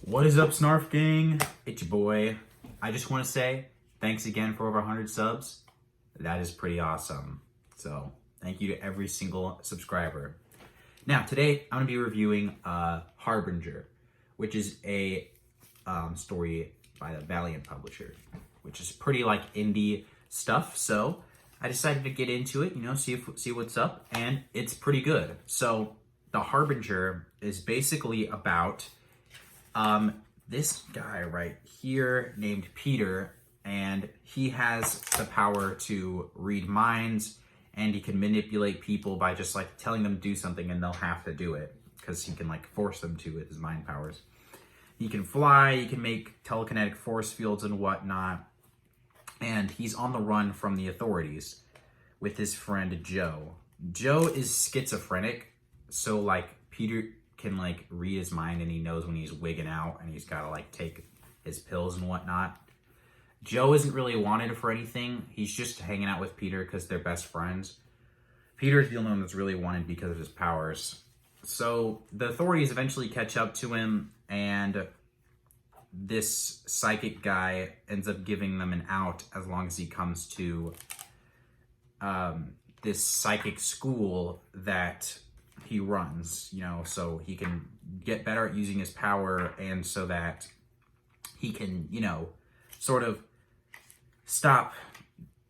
What is up, Snarf Gang? It's your boy. I just want to say thanks again for over 100 subs. That is pretty awesome. So thank you to every single subscriber. Now, today I'm going to be reviewing Harbinger, which is a story by the Valiant publisher, which is pretty like indie stuff. So I decided to get into it, see what's up, and it's pretty good. So the Harbinger is basically about this guy right here named Peter, and he has the power to read minds, and he can manipulate people by just like telling them to do something and they'll have to do it because he can like force them to with his mind powers. He can fly, he can make telekinetic force fields and whatnot, and he's on the run from the authorities with his friend Joe. Joe is schizophrenic, so like Peter can like read his mind and he knows when he's wigging out and he's got to like take his pills and whatnot. Joe isn't really wanted for anything. He's just hanging out with Peter because they're best friends. Peter's the only one that's really wanted because of his powers. So the authorities eventually catch up to him, and this psychic guy ends up giving them an out as long as he comes to this psychic school that he runs, so he can get better at using his power, and so that he can, sort of stop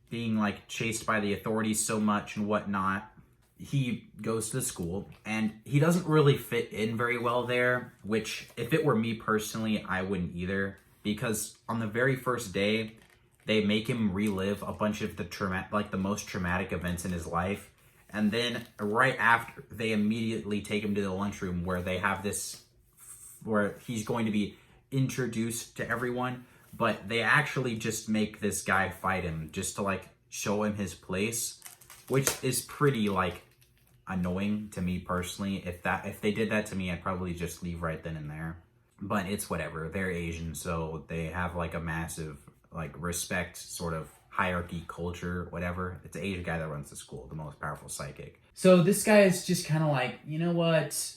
being like chased by the authorities so much and whatnot. He goes to the school and he doesn't really fit in very well there, which if it were me personally, I wouldn't either, because on the very first day, they make him relive a bunch of the most traumatic events in his life. And then right after, they immediately take him to the lunchroom where they have where he's going to be introduced to everyone, but they actually just make this guy fight him just to like show him his place, which is pretty like annoying to me personally. If they did that to me, I'd probably just leave right then and there. But it's whatever. They're Asian, so they have like a massive like respect sort of hierarchy, culture, whatever. It's an Asian guy that runs the school, the most powerful psychic. So this guy is just kind of like, you know what?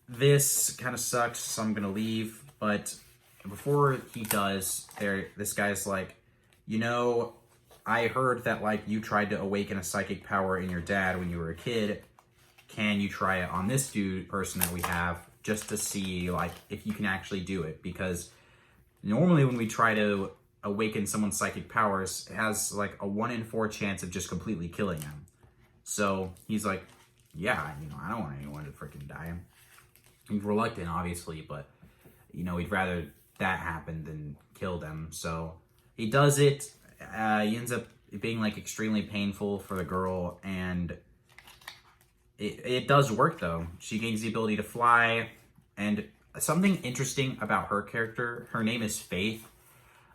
This kind of sucks, so I'm gonna leave. But before he does, this guy's like, I heard that like you tried to awaken a psychic power in your dad when you were a kid. Can you try it on this person that we have, just to see like if you can actually do it? Because normally when we try to awaken someone's psychic powers, it has like a 1 in 4 chance of just completely killing them. So he's like, yeah, I don't want anyone to freaking die. He's reluctant, obviously, but he'd rather that happen than kill them. So he does it. He ends up being like extremely painful for the girl, and it does work though. She gains the ability to fly, and something interesting about her character, her name is Faith.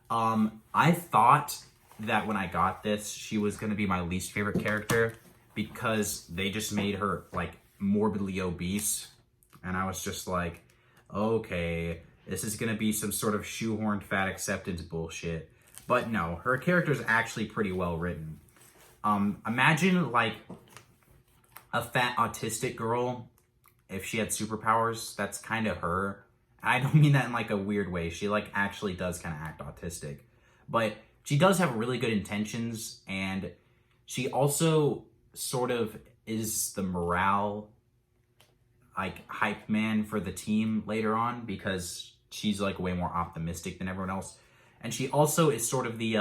I thought that when I got this, she was going to be my least favorite character because they just made her like morbidly obese. And I was just like, okay, this is going to be some sort of shoehorned fat acceptance bullshit. But no, her character is actually pretty well written. Imagine like a fat autistic girl, if she had superpowers. That's kind of her. I don't mean that in like a weird way. She like actually does kind of act autistic, but she does have really good intentions, and she also sort of is the morale like hype man for the team later on, because she's like way more optimistic than everyone else. And she also is sort of the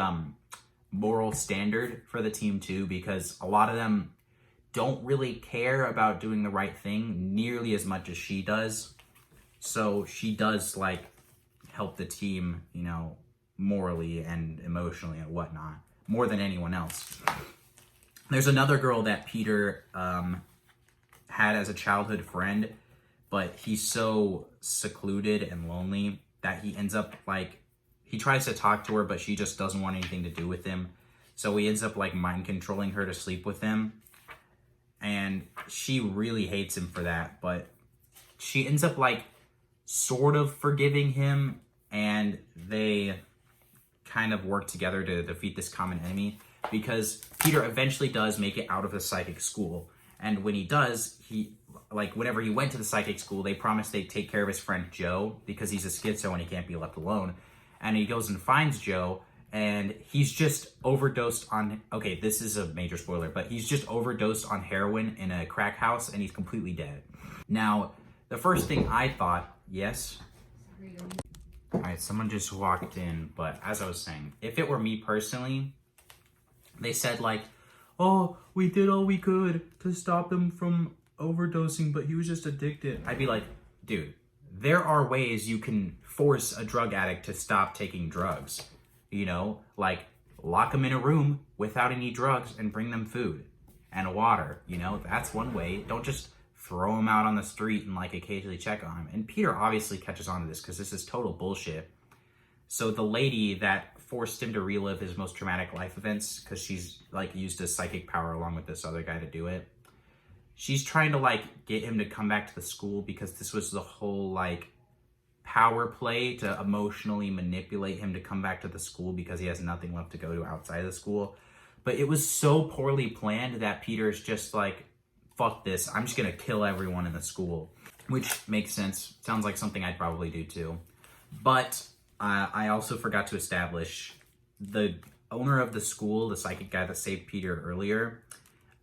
moral standard for the team too, because a lot of them don't really care about doing the right thing nearly as much as she does. So she does like help the team, morally and emotionally and whatnot, more than anyone else. There's another girl that Peter had as a childhood friend, but he's so secluded and lonely that he ends up like, he tries to talk to her, but she just doesn't want anything to do with him. So he ends up like mind controlling her to sleep with him. And she really hates him for that, but she ends up like sort of forgiving him, and they kind of work together to defeat this common enemy, because Peter eventually does make it out of the psychic school, And when he does, whenever he went to the psychic school, they promised they'd take care of his friend Joe because he's a schizo and he can't be left alone. And he goes and finds Joe, and he's just overdosed on, okay, this is a major spoiler, but he's just overdosed on heroin in a crack house, and he's completely dead. Now, the first thing I thought, yes? All right, someone just walked in, but as I was saying, if it were me personally, they said like, oh, we did all we could to stop him from overdosing, but he was just addicted. I'd be like, dude, there are ways you can force a drug addict to stop taking drugs. You know, like lock them in a room without any drugs and bring them food and water. You know, that's one way. Don't just throw him out on the street and like occasionally check on him. And Peter obviously catches on to this because this is total bullshit. So the lady that forced him to relive his most traumatic life events, because she's like used his psychic power along with this other guy to do it, she's trying to like get him to come back to the school because this was the whole like power play to emotionally manipulate him to come back to the school because he has nothing left to go to outside of the school. But it was so poorly planned that Peter's just like, fuck this, I'm just gonna kill everyone in the school. Which makes sense. Sounds like something I'd probably do too. But I also forgot to establish the owner of the school, the psychic guy that saved Peter earlier.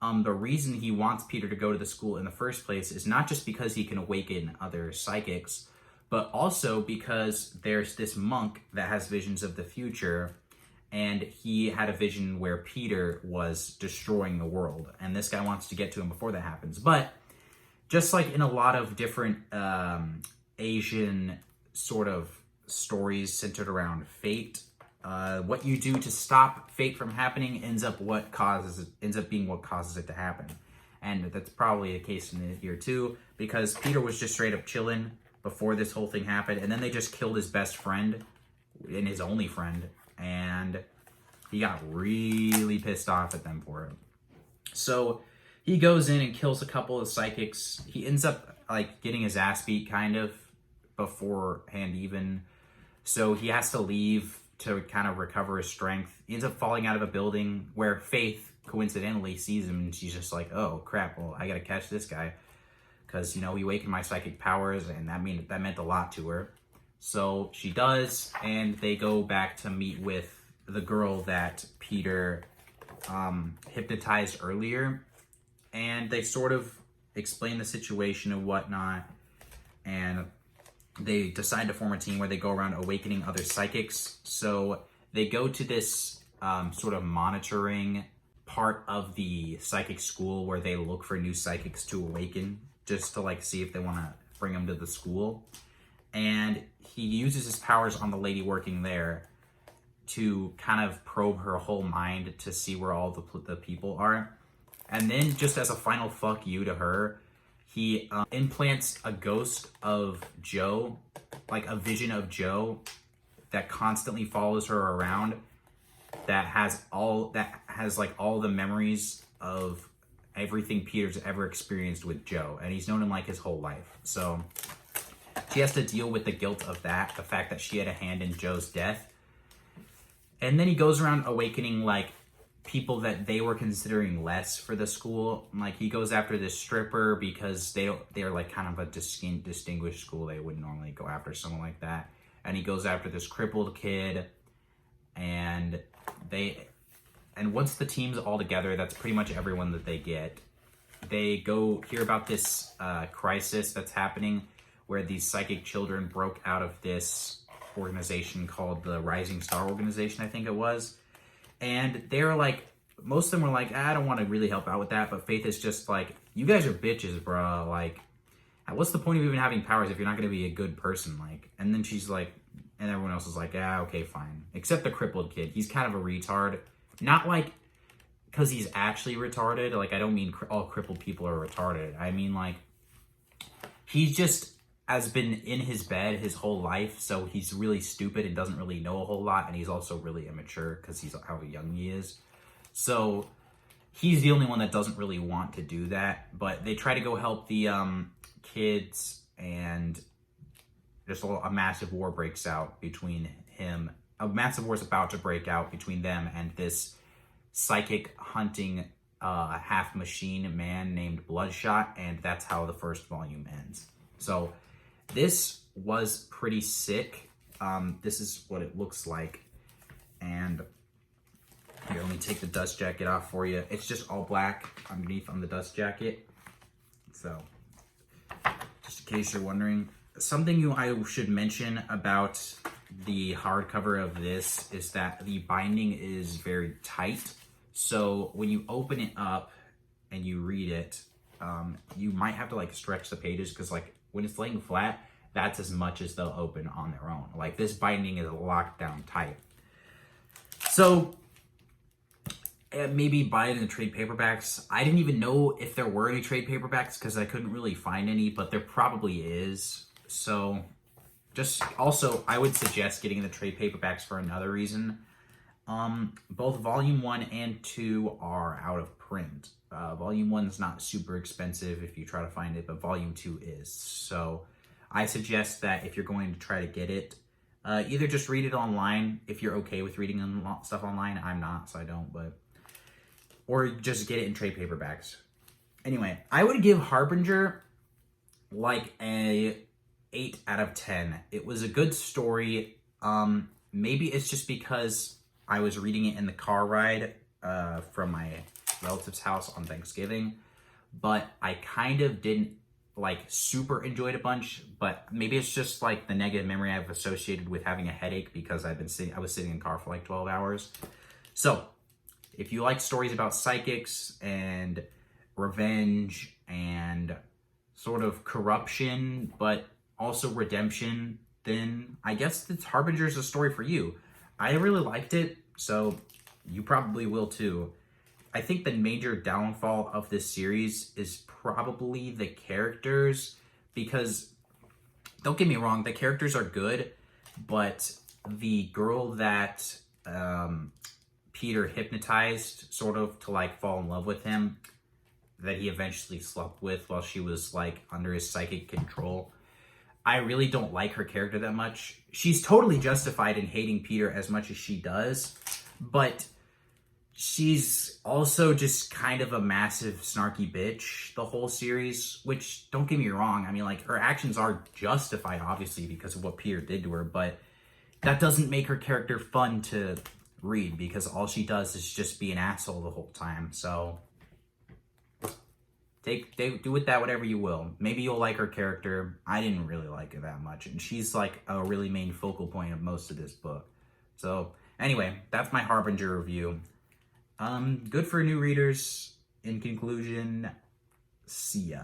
The reason he wants Peter to go to the school in the first place is not just because he can awaken other psychics, but also because there's this monk that has visions of the future, and he had a vision where Peter was destroying the world, and this guy wants to get to him before that happens. But just like in a lot of different Asian sort of stories centered around fate, what you do to stop fate from happening ends up being what causes it to happen. And that's probably the case in here too, because Peter was just straight up chilling before this whole thing happened, and then they just killed his best friend and his only friend, and he got really pissed off at them for it. So he goes in and kills a couple of psychics. He ends up like getting his ass beat kind of beforehand even, so he has to leave to kind of recover his strength. He ends up falling out of a building where Faith coincidentally sees him, and she's just like, oh crap, well I gotta catch this guy because, you know, he awakened my psychic powers, and that meant a lot to her. So she does, and they go back to meet with the girl that Peter hypnotized earlier, and they sort of explain the situation and whatnot, and they decide to form a team where they go around awakening other psychics. So they go to this sort of monitoring part of the psychic school where they look for new psychics to awaken, just to like see if they want to bring them to the school. And he uses his powers on the lady working there to kind of probe her whole mind to see where all the people are. And then just as a final fuck you to her, he implants a ghost of Joe, like a vision of Joe that constantly follows her around, that has all the memories of everything Peter's ever experienced with Joe, and he's known him like his whole life. So she has to deal with the guilt of that, the fact that she had a hand in Joe's death. And then he goes around awakening like people that they were considering less for the school. Like he goes after this stripper because they're like kind of a distinguished school. They wouldn't normally go after someone like that. And he goes after this crippled kid, and once the team's all together, that's pretty much everyone that they get. They go hear about this crisis that's happening where these psychic children broke out of this organization called the Rising Star Organization, I think it was. And they were like, most of them were like, I don't want to really help out with that. But Faith is just like, you guys are bitches, bro. Like, what's the point of even having powers if you're not going to be a good person? Like, and then she's like, and everyone else is like, okay, fine. Except the crippled kid. He's kind of a retard. Not like because he's actually retarded. Like, I don't mean all crippled people are retarded. I mean, like, he's just has been in his bed his whole life, so he's really stupid and doesn't really know a whole lot, and he's also really immature because he's how young he is. So he's the only one that doesn't really want to do that, but they try to go help the kids, and just a massive war breaks out between him. A massive war is about to break out between them and this psychic hunting half machine man named Bloodshot, and that's how the first volume ends. So this was pretty sick. This is what it looks like. And here, let me take the dust jacket off for you. It's just all black underneath on the dust jacket. So, just in case you're wondering, something I should mention about the hardcover of this is that the binding is very tight. So when you open it up and you read it, you might have to like stretch the pages, because like when it's laying flat, that's as much as they'll open on their own. Like this binding is locked down tight. So maybe buy it in the trade paperbacks. I didn't even know if there were any trade paperbacks because I couldn't really find any, but there probably is. So just also, I would suggest getting the trade paperbacks for another reason. Both volume 1 and 2 are out of print. Volume 1 is not super expensive if you try to find it, but volume 2 is. So I suggest that if you're going to try to get it, either just read it online if you're okay with reading stuff online. I'm not, so I don't, but or just get it in trade paperbacks. Anyway, I would give Harbinger like a 8 out of 10. It was a good story. Maybe it's just because I was reading it in the car ride from my relative's house on Thanksgiving, but I kind of didn't like super enjoy it a bunch. But maybe it's just like the negative memory I've associated with having a headache because I was sitting in the car for like 12 hours. So if you like stories about psychics and revenge and sort of corruption, but also redemption, then I guess the Harbinger is a story for you. I really liked it, so you probably will too. I think the major downfall of this series is probably the characters, because don't get me wrong, the characters are good, but the girl that Peter hypnotized sort of to like fall in love with him, that he eventually slept with while she was like under his psychic control, I really don't like her character that much. She's totally justified in hating Peter as much as she does, but she's also just kind of a massive snarky bitch the whole series, which, don't get me wrong, I mean, like, her actions are justified, obviously, because of what Peter did to her, but that doesn't make her character fun to read, because all she does is just be an asshole the whole time. So do with that whatever you will. Maybe you'll like her character. I didn't really like her that much, and she's like a really main focal point of most of this book. So anyway, that's my Harbinger review. Good for new readers. In conclusion, see ya.